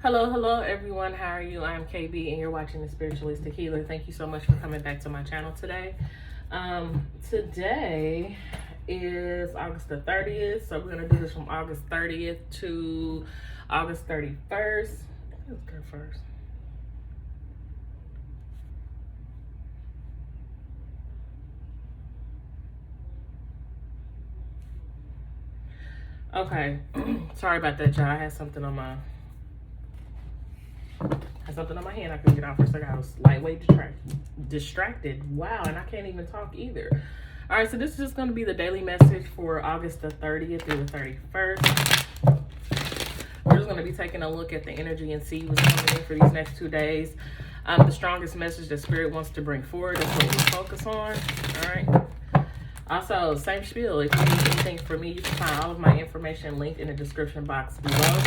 Hello everyone. How are you? I'm KB and you're watching the Spiritualistic Healer. Thank you so much for coming back to my channel today. Today is August the 30th, so we're gonna do this from August 30th to August 31st. Let's go first. Okay, sorry about that, y'all. I had something on my hand I couldn't get off for a second. I was lightweight distracted. Wow, and I can't even talk either. All right, so this is just going to be the daily message for August the 30th through the 31st. We're just going to be taking a look at the energy and see what's coming in for these next 2 days. The strongest message that Spirit wants to bring forward is what we focus on. All right. Also, same spiel. If you need anything from me, you can find all of my information linked in the description box below.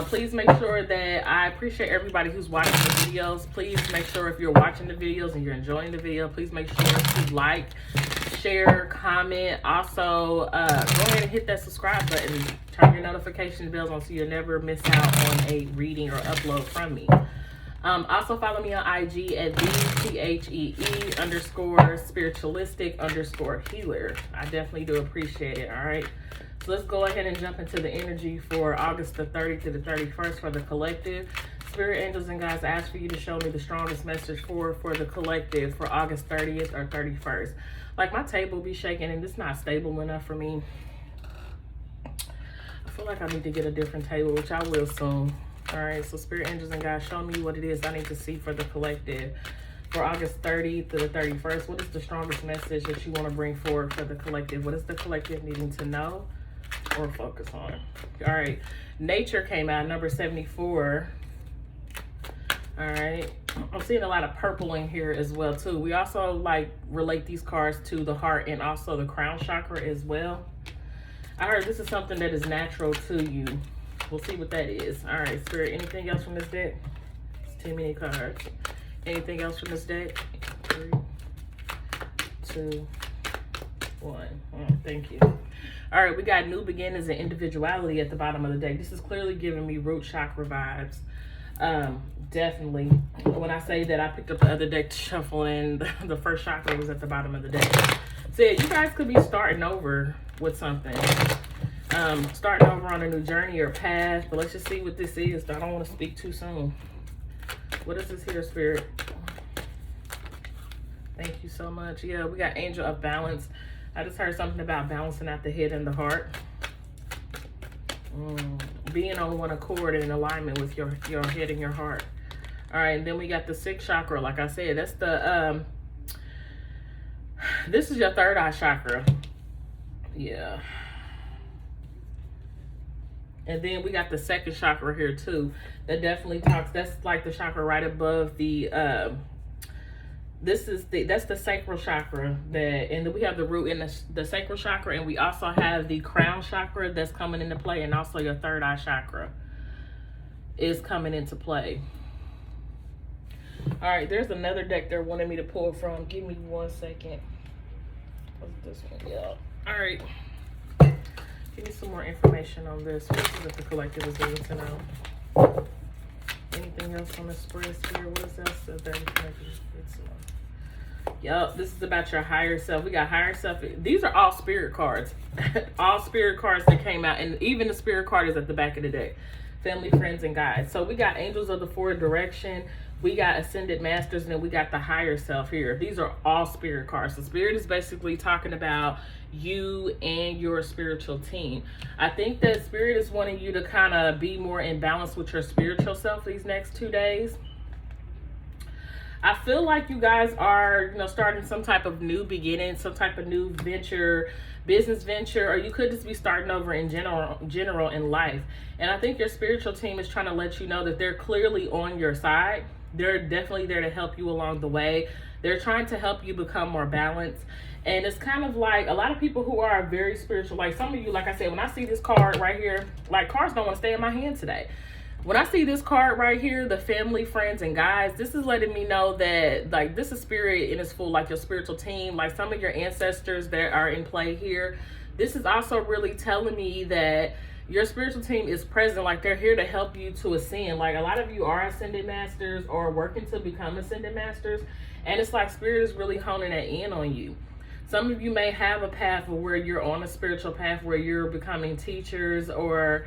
Please make sure that I appreciate everybody who's watching the videos. Please make sure if you're watching the videos and you're enjoying the video, please make sure to like, share, comment. Also, go ahead and hit that subscribe button. Turn your notification bells on so you'll never miss out on a reading or upload from me. Also follow me on IG at _spiritualistic_healer. I definitely do appreciate it. All right. So let's go ahead and jump into the energy for August the 30th to the 31st for the collective. Spirit, angels, and guides, I ask for you to show me the strongest message for the collective for August 30th or 31st. Like, my table be shaking and it's not stable enough for me. I feel like I need to get a different table, which I will soon. All right, so Spirit, angels, and guides, show me what it is I need to see for the collective for August 30th to the 31st. What is the strongest message that you want to bring forward for the collective? What is the collective needing to know or focus on? All right, nature came out, number 74. All right, I'm seeing a lot of purple in here as well too. We also like relate these cards to the heart and also the crown chakra as well. I heard this is something that is natural to you. We'll see what that is. All right, Spirit, anything else from this deck? It's too many cards. Anything else from this deck? 3, 2, 1. Thank you. All right, we got new beginnings and individuality at the bottom of the deck. This is clearly giving me root chakra vibes. Definitely. When I say that, I picked up the other deck to shuffle and the first chakra was at the bottom of the deck. So yeah, you guys could be starting over with something. Starting over on a new journey or path, but let's just see what this is. I don't want to speak too soon. What is this here, Spirit? Thank you so much. Yeah, we got Angel of Balance. I just heard something about balancing out the head and the heart. Being on one accord and in alignment with your head and your heart. All right, and then we got the 6th chakra. Like I said, that's the this is your 3rd eye chakra. Yeah. And then we got the 2nd chakra here too. That definitely talks, that's like the chakra right above the that's the sacral chakra, and then we have the root in the sacral chakra, and we also have the crown chakra that's coming into play, and also your 3rd eye chakra is coming into play. All right, there's another deck they're wanting me to pull from. Give me 1 second. What's this one? Yeah. All right. Give me some more information on this. What is it that the collective is needing to know? Anything else on the spread here? What is else that they're connected? Yep, this is about your higher self. We got higher self. These are all spirit cards. All spirit cards that came out, and even the spirit card is at the back of the deck. Family, friends, and guides. So we got angels of the forward direction. We got ascended masters, and then we got the higher self here. These are all spirit cards. So spirit is basically talking about you and your spiritual team. I think that spirit is wanting you to kind of be more in balance with your spiritual self these next 2 days. I feel like you guys are, starting some type of new beginning, some type of new venture, business venture, or you could just be starting over in general in life. And I think your spiritual team is trying to let you know that they're clearly on your side. They're definitely there to help you along the way. They're trying to help you become more balanced. And it's kind of like a lot of people who are very spiritual, like some of you, like I said, when I see this card right here, like cards don't want to stay in my hand today. When I see this card right here, the family, friends, and guides, this is letting me know that, like, this is spirit in its full, like your spiritual team, like some of your ancestors that are in play here. This is also really telling me that your spiritual team is present. Like, they're here to help you to ascend. Like, a lot of you are ascended masters or working to become ascended masters, and it's like spirit is really honing that in on you. Some of you may have a path where you're on a spiritual path where you're becoming teachers, or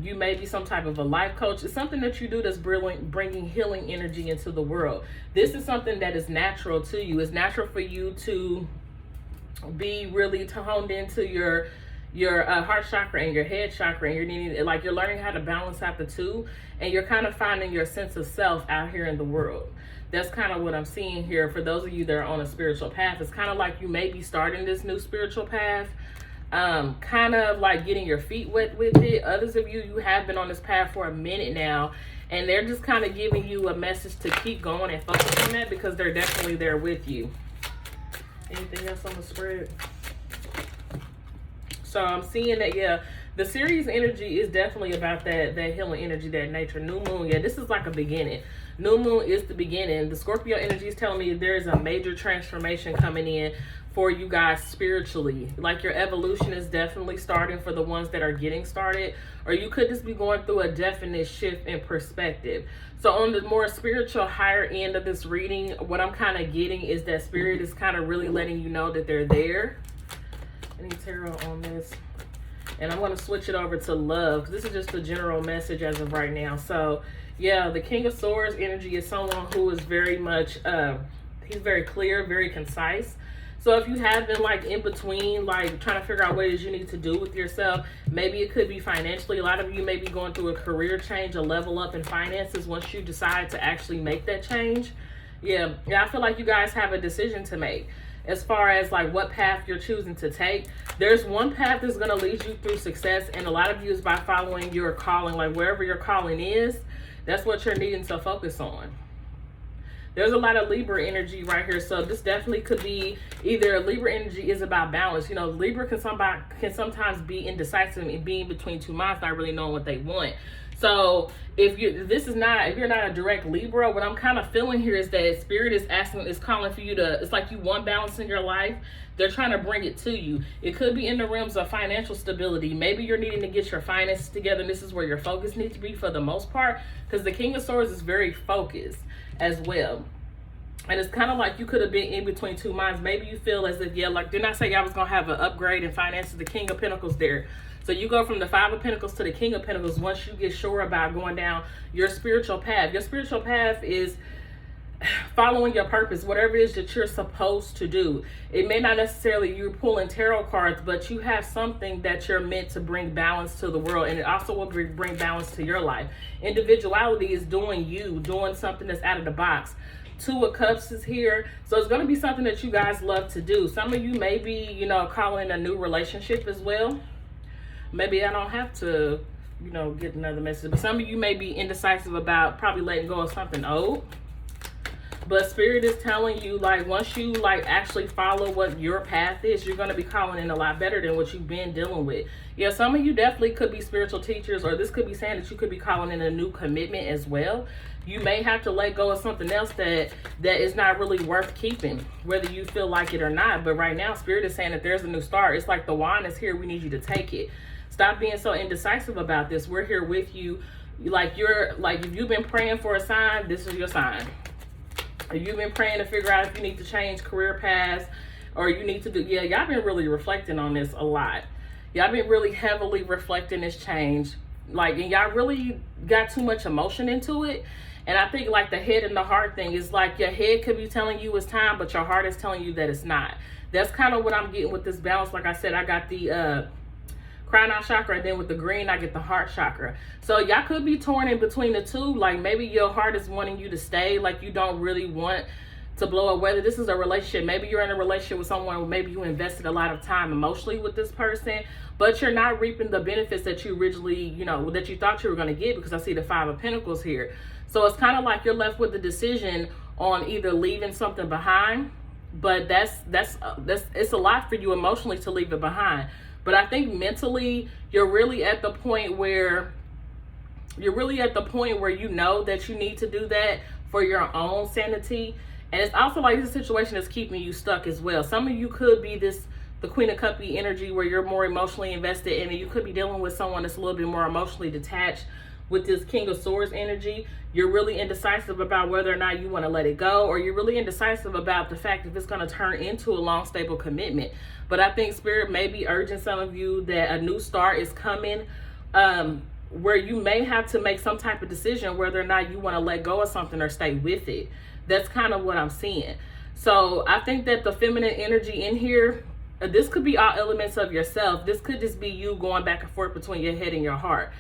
you may be some type of a life coach. It's something that you do that's bringing healing energy into the world. This is something that is natural to you. It's natural for you to be really honed into your heart chakra and your head chakra, and you're needing, like, you're learning how to balance out the two, and you're kind of finding your sense of self out here in the world. That's kind of what I'm seeing here for those of you that are on a spiritual path. It's kind of like you may be starting this new spiritual path, kind of like getting your feet wet with it. Others of you have been on this path for a minute now, and they're just kind of giving you a message to keep going and focus on that, because they're definitely there with you. Anything else on the spread? So I'm seeing that, yeah, the series energy is definitely about that healing energy, that nature. New moon, yeah, this is like a beginning. New moon is the beginning. The Scorpio energy is telling me there's a major transformation coming in for you guys spiritually. Like, your evolution is definitely starting for the ones that are getting started, or you could just be going through a definite shift in perspective. So on the more spiritual higher end of this reading, what I'm kind of getting is that spirit is kind of really letting you know that they're there. I need tarot on this. And I'm going to switch it over to love, because this is just a general message as of right now. So, yeah, the King of Swords energy is someone who is very much, he's very clear, very concise. So if you have been, like, in between, like, trying to figure out what it is you need to do with yourself, maybe it could be financially. A lot of you may be going through a career change, a level up in finances once you decide to actually make that change. Yeah, I feel like you guys have a decision to make as far as, like, what path you're choosing to take. There's one path that's going to lead you through success, and a lot of you is by following your calling. Like, wherever your calling is, that's what you're needing to focus on. There's a lot of Libra energy right here, so this definitely could be either Libra energy is about balance. You know, Libra can sometimes be indecisive and being between two minds, not really knowing what they want. So if you're not a direct Libra, what I'm kind of feeling here is that spirit is calling for you to, it's like you want balance in your life. They're trying to bring it to you. It could be in the realms of financial stability. Maybe you're needing to get your finances together, and this is where your focus needs to be for the most part, because the King of Swords is very focused as well. And it's kind of like you could have been in between two minds. Maybe you feel as if, yeah, like, didn't I say I was going to have an upgrade in finances? The King of Pentacles there. So you go from the Five of Pentacles to the King of Pentacles once you get sure about going down your spiritual path. Your spiritual path is following your purpose, whatever it is that you're supposed to do. It may not necessarily you're pulling tarot cards, but you have something that you're meant to bring balance to the world, and it also will bring balance to your life. Individuality is doing you, doing something that's out of the box. Two of Cups is here, so it's going to be something that you guys love to do. Some of you may be, you know, calling a new relationship as well. Maybe I don't have to, you know, get another message, but some of you may be indecisive about probably letting go of something old. But spirit is telling you, like, once you, like, actually follow what your path is, you're going to be calling in a lot better than what you've been dealing with. Yeah, some of you definitely could be spiritual teachers, or this could be saying that you could be calling in a new commitment as well. You may have to let go of something else that is not really worth keeping, whether you feel like it or not. But right now, spirit is saying that there's a new start. It's like the wand is here. We need you to take it. Stop being so indecisive about this. We're here with you. Like, if you've been praying for a sign, this is your sign. If you've been praying to figure out if you need to change career paths, or you need to do, yeah, y'all been really reflecting on this a lot. Y'all been really heavily reflecting this change. Like, and y'all really got too much emotion into it. And I think, like, the head and the heart thing is like your head could be telling you it's time, but your heart is telling you that it's not. That's kind of what I'm getting with this balance. Like I said, I got the crown chakra, and then with the green, I get the heart chakra. So y'all could be torn in between the two. Like, maybe your heart is wanting you to stay. Like, you don't really want to blow up. Whether this is a relationship, maybe you're in a relationship with someone where maybe you invested a lot of time emotionally with this person, but you're not reaping the benefits that you originally, you know, that you thought you were going to get, because I see the Five of Pentacles here. So it's kind of like you're left with the decision on either leaving something behind, but that's it's a lot for you emotionally to leave it behind. But I think mentally, you're really at the point where you know that you need to do that for your own sanity. And it's also like this situation is keeping you stuck as well. Some of you could be the the Queen of Cups energy where you're more emotionally invested, and you could be dealing with someone that's a little bit more emotionally detached. With this King of Swords energy, you're really indecisive about whether or not you want to let it go, or you're really indecisive about the fact if it's going to turn into a long, stable commitment. But I think Spirit may be urging some of you that a new start is coming, where you may have to make some type of decision whether or not you want to let go of something or stay with it. That's kind of what I'm seeing. So I think that the feminine energy in here, this could be all elements of yourself. This could just be you going back and forth between your head and your heart.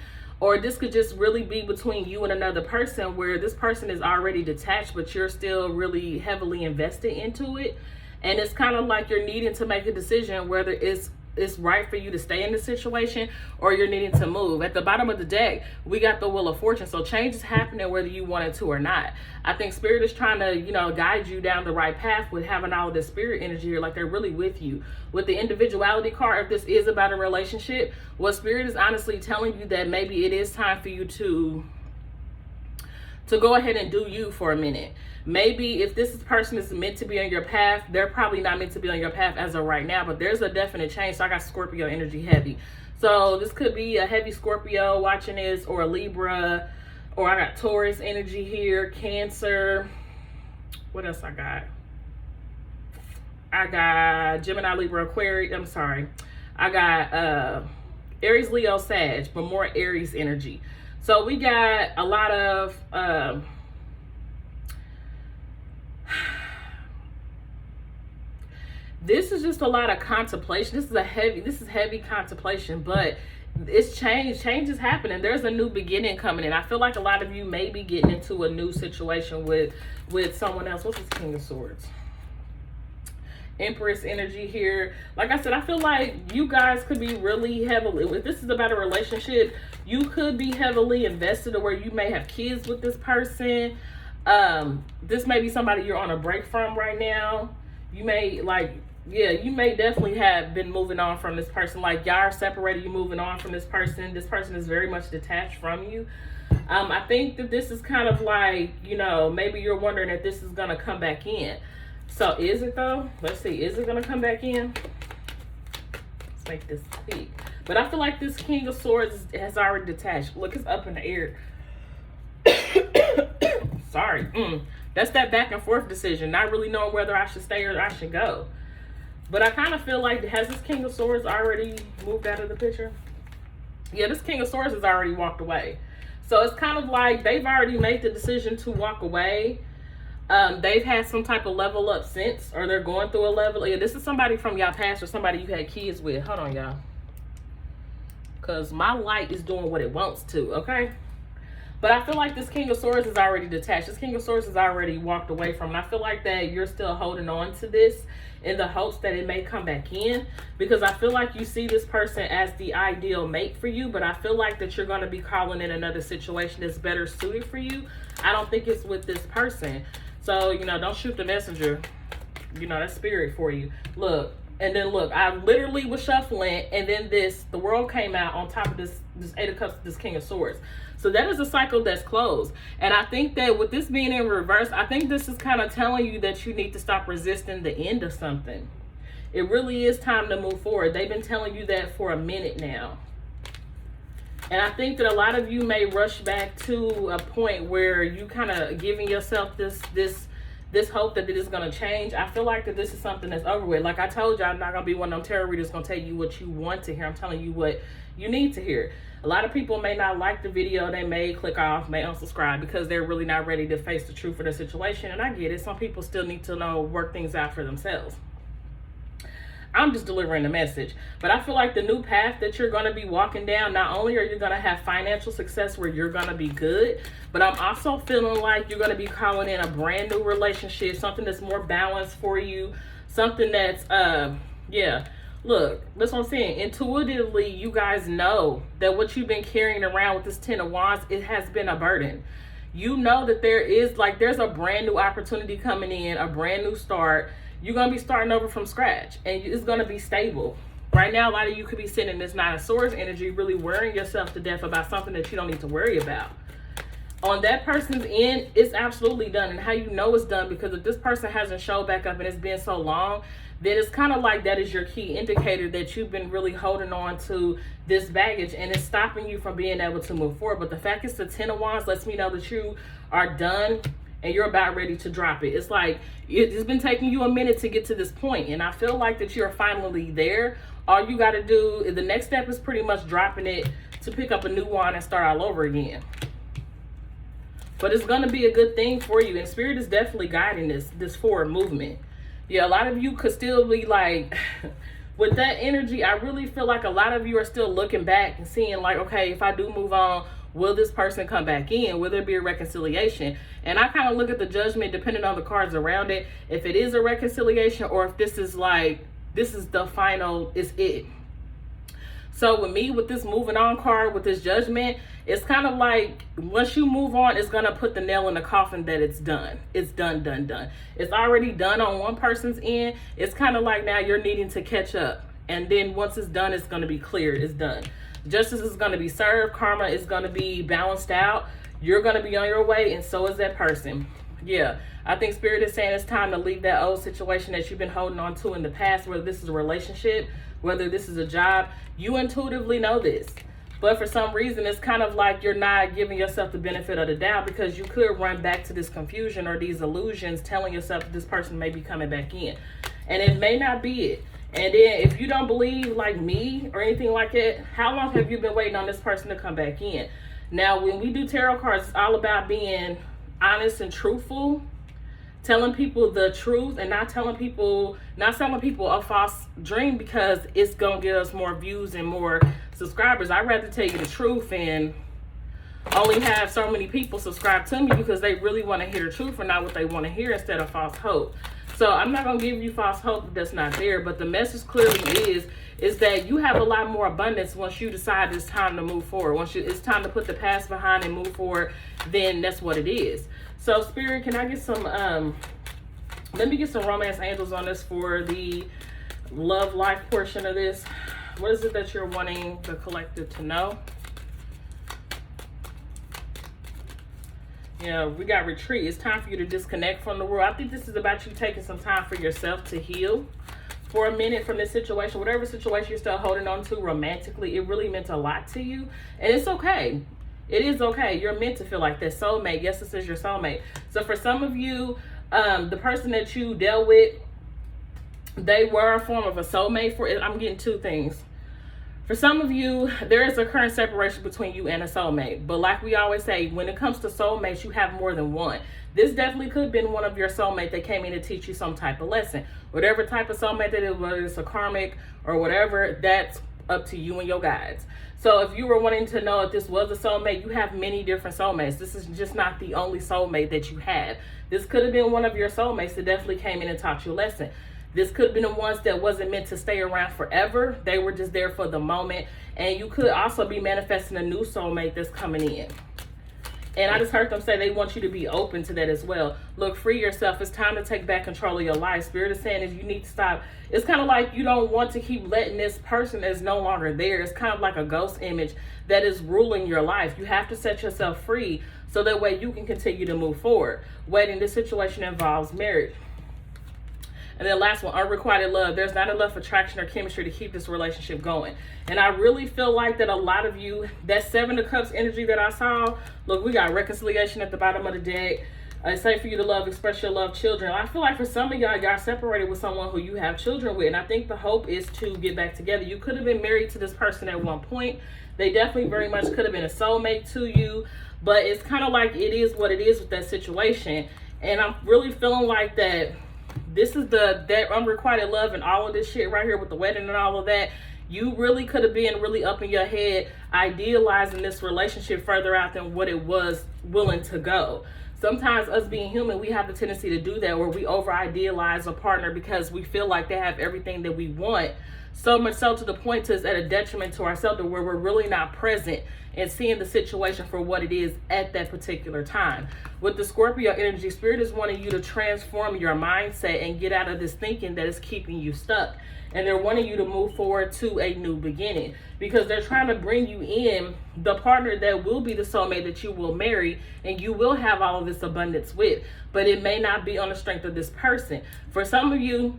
Or this could just really be between you and another person where this person is already detached, but you're still really heavily invested into it. And it's kind of like you're needing to make a decision whether it's right for you to stay in the situation or you're needing to move. At the bottom of the deck, we got the Wheel of Fortune. So change is happening whether you want it to or not. I think Spirit is trying to, guide you down the right path with having all of this Spirit energy here. Like they're really with you. With the individuality card, if this is about a relationship, what Spirit is honestly telling you that maybe it is time for you to go ahead and do you for a minute. Maybe if this person is meant to be on your path, they're probably not meant to be on your path as of right now, but there's a definite change. So I got Scorpio energy heavy. So this could be a heavy Scorpio watching this, or a Libra, or I got Taurus energy here, Cancer. What else I got? I got Gemini, Libra, Aquarius. I'm sorry. I got Aries, Leo, Sag, but more Aries energy. So we got a lot of this is just a lot of contemplation. This is heavy contemplation, but it's change. Change is happening. There's a new beginning coming in. I feel like a lot of you may be getting into a new situation with someone else. What's this King of Swords? Empress energy here. Like I said, I feel like you guys could be really heavily, if this is about a relationship, you could be heavily invested, or where you may have kids with this person. This may be somebody you're on a break from right now. You may you may definitely have been moving on from this person. Like y'all are separated, you're moving on from this person. This person is very much detached from you. I think that this is kind of like, maybe you're wondering if this is going to come back in. So is it though? Let's see. Is it going to come back in? Let's make this quick. But I feel like this King of Swords has already detached. Look, it's up in the air. Sorry. That's that back and forth decision. Not really knowing whether I should stay or I should go. But I kind of feel like, has this King of Swords already moved out of the picture? Yeah, this King of Swords has already walked away. So it's kind of like they've already made the decision to walk away. They've had some type of level up since, or they're going through a level. Yeah, this is somebody from y'all past or somebody you had kids with. Hold on, y'all. Because my light is doing what it wants to, okay? But I feel like this King of Swords is already detached. This King of Swords has already walked away from it. I feel like that you're still holding on to this in the hopes that it may come back in. Because I feel like you see this person as the ideal mate for you. But I feel like that you're going to be calling in another situation that's better suited for you. I don't think it's with this person. So, don't shoot the messenger. That's spirit for you. Look. And then look, I literally was shuffling, and then the world came out on top of this Eight of Cups, this King of Swords. So that is a cycle that's closed. And I think that with this being in reverse, I think this is kind of telling you that you need to stop resisting the end of something. It really is time to move forward. They've been telling you that for a minute now. And I think that a lot of you may rush back to a point where you kind of giving yourself this hope that it is going to change. I feel like that this is something that's over with. Like I told you, I'm not going to be one of them tarot readers going to tell you what you want to hear. I'm telling you what you need to hear. A lot of people may not like the video. They may click off, may unsubscribe because they're really not ready to face the truth of the situation. And I get it. Some people still need to work things out for themselves. I'm just delivering the message. But I feel like the new path that you're going to be walking down, not only are you going to have financial success where you're going to be good, but I'm also feeling like you're going to be calling in a brand new relationship, something that's more balanced for you, something that's, look, that's what I'm saying. Intuitively, you guys know that what you've been carrying around with this Ten of Wands, it has been a burden. You know that there's a brand new opportunity coming in, a brand new start. You're going to be starting over from scratch, and it's going to be stable. Right now, a lot of you could be sitting in this Nine of Swords energy, really worrying yourself to death about something that you don't need to worry about. on that person's end, it's absolutely done. And how you know it's done, because if this person hasn't showed back up and it's been so long, then it's kind of like that is your key indicator that you've been really holding on to this baggage and it's stopping you from being able to move forward. But the fact it's the 10 of Wands lets me know that you are done and you're about ready to drop it. It's like it's been taking you a minute to get to this point, and I feel like that you're finally there. All you got to do, the next step is pretty much dropping it to pick up a new wand and start all over again. But it's going to be a good thing for you, and Spirit is definitely guiding this forward movement. Yeah, a lot of you could still be like, with that energy, I really feel like a lot of you are still looking back and seeing like, okay, if I do move on, will this person come back in? Will there be a reconciliation? And I kind of look at the Judgment depending on the cards around it. If it is a reconciliation, or if this is like, this is the final, is it. So with me, with this moving on card, with this Judgment, it's kind of like once you move on, it's going to put the nail in the coffin that it's done. It's done. It's already done on one person's end. It's kind of like now you're needing to catch up. And then once it's done, it's going to be cleared. It's done. Justice is going to be served. Karma is going to be balanced out. You're going to be on your way, and so is that person. Yeah, I think Spirit is saying it's time to leave that old situation that you've been holding on to in the past, whether this is a relationship, whether this is a job. You intuitively know this, but for some reason it's kind of like you're not giving yourself the benefit of the doubt, because you could run back to this confusion or these illusions telling yourself that this person may be coming back in, and it may not be it. And then if you don't believe like me or anything like that, how long have you been waiting on this person to come back in? Now, when we do tarot cards, it's all about being honest and truthful, telling people the truth, and not selling people a false dream because it's gonna get us more views and more subscribers. I'd rather tell you the truth and only have so many people subscribe to me because they really want to hear the truth and not what they want to hear, instead of false hope. So I'm not gonna give you false hope that's not there, but the message clearly is that you have a lot more abundance once you decide it's time to move forward. Once it's time to put the past behind and move forward, then that's what it is. So Spirit, can I get some, let me get some romance angels on this for the love life portion of this. What is it that you're wanting the collective to know? Yeah, we got retreat. It's time for you to disconnect from the world. I think this is about you taking some time for yourself to heal for a minute from this situation. Whatever situation you're still holding on to romantically, it really meant a lot to you. And it's okay. It is okay. You're meant to feel like that soulmate. Yes, this is your soulmate. So for some of you, the person that you dealt with, they were a form of a soulmate for it. I'm getting two things. For some of you, there is a current separation between you and a soulmate. But like we always say, when it comes to soulmates, you have more than one. This definitely could have been one of your soulmates that came in to teach you some type of lesson. Whatever type of soulmate that is, whether it's a karmic or whatever, that's up to you and your guides. So if you were wanting to know if this was a soulmate, you have many different soulmates. This is just not the only soulmate that you have. This could have been one of your soulmates that definitely came in and taught you a lesson. This could have been the ones that wasn't meant to stay around forever. They were just there for the moment. And you could also be manifesting a new soulmate that's coming in. And I just heard them say they want you to be open to that as well. Look, free yourself. It's time to take back control of your life. Spirit is saying is you need to stop. It's kind of like you don't want to keep letting this person that's no longer there. It's kind of like a ghost image that is ruling your life. You have to set yourself free so that way you can continue to move forward. Waiting, this situation involves marriage. And then last one, unrequited love. There's not enough attraction or chemistry to keep this relationship going. And I really feel like that a lot of you, that Seven of Cups energy that I saw, look, we got reconciliation at the bottom of the deck. It's safe for you to love, express your love, children. I feel like for some of y'all, y'all separated with someone who you have children with. And I think the hope is to get back together. You could have been married to this person at one point. They definitely very much could have been a soulmate to you. But it's kind of like it is what it is with that situation. And I'm really feeling like that this is that unrequited love and all of this shit right here with the wedding and all of that. You really could have been really up in your head idealizing this relationship further out than what it was willing to go. Sometimes us being human, we have the tendency to do that where we over idealize a partner because we feel like they have everything that we want. So much so to the point to it's at a detriment to ourselves, to where we're really not present and seeing the situation for what it is at that particular time. With the Scorpio energy, Spirit is wanting you to transform your mindset and get out of this thinking that is keeping you stuck. And they're wanting you to move forward to a new beginning, because they're trying to bring you in the partner that will be the soulmate that you will marry and you will have all of this abundance with. But it may not be on the strength of this person. For some of you,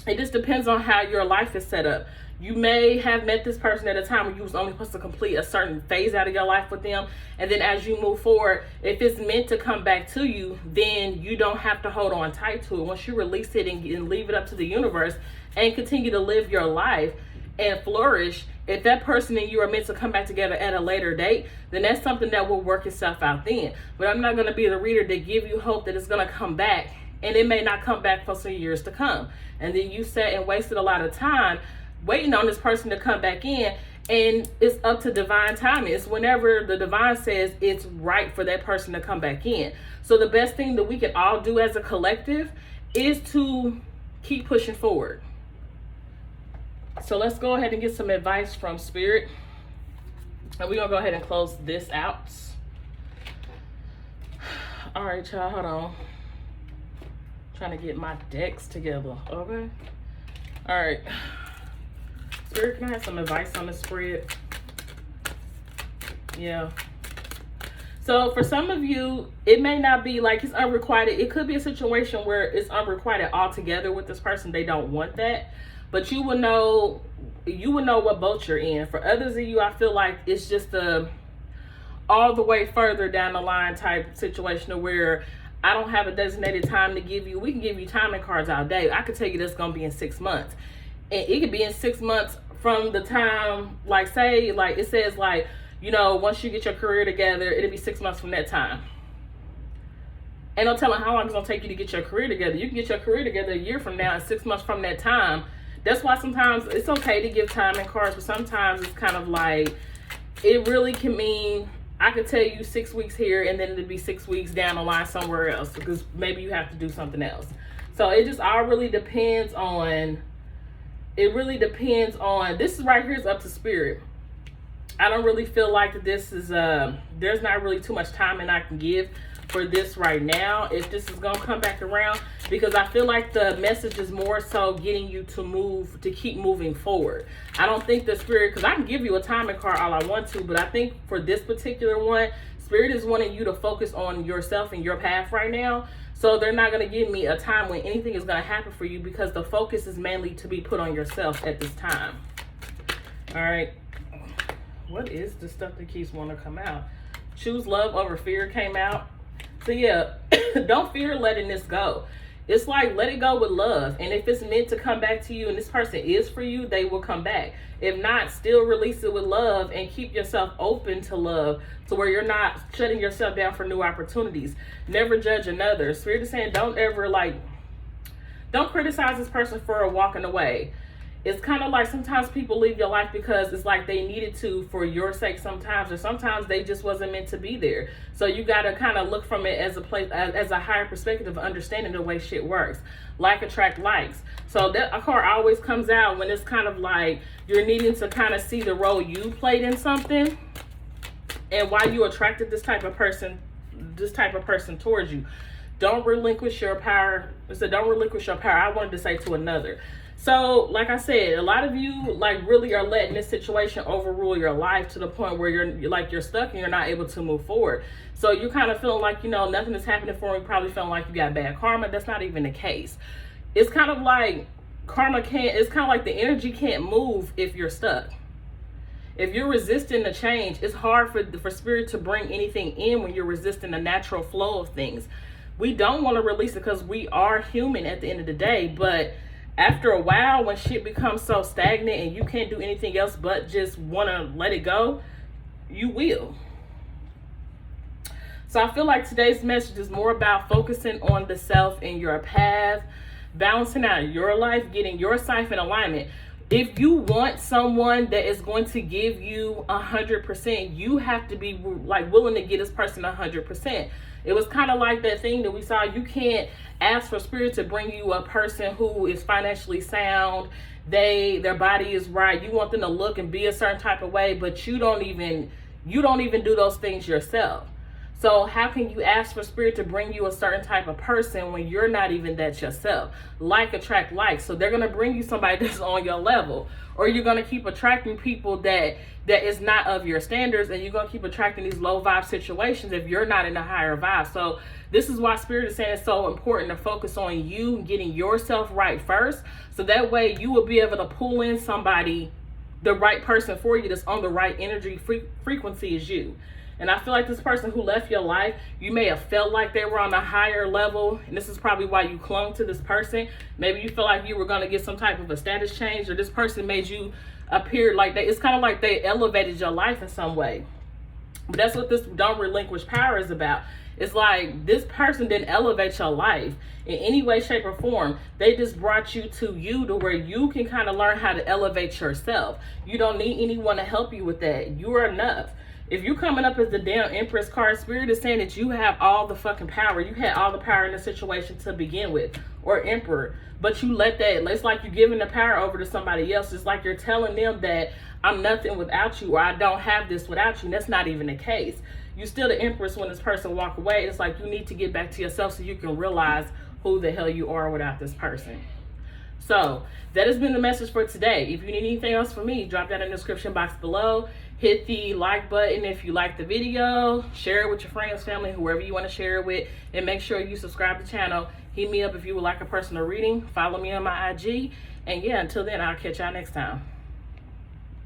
it just depends on how your life is set up. You may have met this person at a time where you was only supposed to complete a certain phase out of your life with them. And then as you move forward, if it's meant to come back to you, then you don't have to hold on tight to it. Once you release it and leave it up to the universe and continue to live your life and flourish, if that person and you are meant to come back together at a later date, then that's something that will work itself out then. But I'm not going to be the reader to give you hope that it's going to come back, and it may not come back for some years to come. And then you sat and wasted a lot of time waiting on this person to come back in, and it's up to divine timing. It's whenever the divine says it's right for that person to come back in. So the best thing that we can all do as a collective is to keep pushing forward. So let's go ahead and get some advice from Spirit, and we're gonna go ahead and close this out. All right, y'all, hold on. Trying to get my decks together. Okay, all right. Spirit, can I have some advice on the spread? Yeah. So for some of you, it may not be like it's unrequited. It could be a situation where it's unrequited altogether with this person. They don't want that, but you will know what boat you're in. For others of you, I feel like it's just a all the way further down the line type situation where I don't have a designated time to give you. We can give you timing cards all day. I could tell you that's going to be in 6 months. And it could be in 6 months from the time, like say, like it says, like, you know, once you get your career together, it'll be 6 months from that time. And no telling how long it's going to take you to get your career together. You can get your career together a year from now and 6 months from that time. That's why sometimes it's okay to give timing cards, but sometimes it's kind of like, it really can mean, I could tell you 6 weeks here and then it'll be 6 weeks down the line somewhere else, because maybe you have to do something else. So it just all really depends on, this is right here is up to Spirit. I don't really feel like this is, there's not really too much time and I can give for this right now, if this is going to come back around, because I feel like the message is more so getting you to keep moving forward. I don't think the Spirit, because I can give you a timing card all I want to, but I think for this particular one, Spirit is wanting you to focus on yourself and your path right now. So they're not going to give me a time when anything is going to happen for you, because the focus is mainly to be put on yourself at this time. All right. What is the stuff that keeps wanting to come out? Choose love over fear came out. So yeah, don't fear letting this go. It's like, let it go with love. And if it's meant to come back to you and this person is for you, they will come back. If not, still release it with love and keep yourself open to love, to where you're not shutting yourself down for new opportunities. Never judge another. Spirit is saying, don't criticize this person for walking away. It's kind of like sometimes people leave your life because it's like they needed to for your sake sometimes, or sometimes they just wasn't meant to be there. So you got to kind of look from it as a place, as a higher perspective of understanding the way shit works. Like attract likes. So that a card always comes out when it's kind of like you're needing to kind of see the role you played in something and why you attracted this type of person towards you. Don't relinquish your power. So don't relinquish your power. I wanted to say to another. So, like I said, a lot of you like really are letting this situation overrule your life to the point where you're stuck and you're not able to move forward. So you're kind of feeling like, you know, nothing is happening for me. Probably feeling like you got bad karma. That's not even the case. It's kind of like it's kind of like the energy can't move if you're stuck. If you're resisting the change, it's hard for Spirit to bring anything in when you're resisting the natural flow of things. We don't want to release it because we are human at the end of the day, but after a while, when shit becomes so stagnant and you can't do anything else but just want to let it go, you will. So I feel like today's message is more about focusing on the self and your path, balancing out your life, getting your self in alignment. if you want someone that is going to give you 100%, you have to be like willing to give this person 100%. It was kind of like that thing that we saw. You can't ask for spirit to bring you a person who is financially sound. Their body is right. You want them to look and be a certain type of way, but you don't even do those things yourself. So how can you ask for spirit to bring you a certain type of person when you're not even that yourself? Like attract like. So they're going to bring you somebody that's on your level, or you're going to keep attracting people that is not of your standards, and you're going to keep attracting these low vibe situations if you're not in a higher vibe. So this is why spirit is saying it's so important to focus on you getting yourself right first. So that way you will be able to pull in somebody, the right person for you, that's on the right energy frequency as you. And I feel like this person who left your life, you may have felt like they were on a higher level, and this is probably why you clung to this person. Maybe you felt like you were going to get some type of a status change, or this person made you appear like it's kind of like they elevated your life in some way. But that's what this don't relinquish power is about. It's like this person didn't elevate your life in any way, shape, or form. They just brought you to where you can kind of learn how to elevate yourself. You don't need anyone to help you with that. You are enough. If you're coming up as the damn Empress card, spirit is saying that you have all the fucking power. You had all the power in the situation to begin with, or Emperor. But you let that, it's like you're giving the power over to somebody else. It's like you're telling them that I'm nothing without you, or I don't have this without you. And that's not even the case. You still the Empress when this person walk away. It's like you need to get back to yourself so you can realize who the hell you are without this person. So that has been the message for today. If you need anything else from me, drop that in the description box below. Hit the like button if you like the video. Share it with your friends, family, whoever you want to share it with. And make sure you subscribe to the channel. Hit me up if you would like a personal reading. Follow me on my IG. And yeah, until then, I'll catch y'all next time.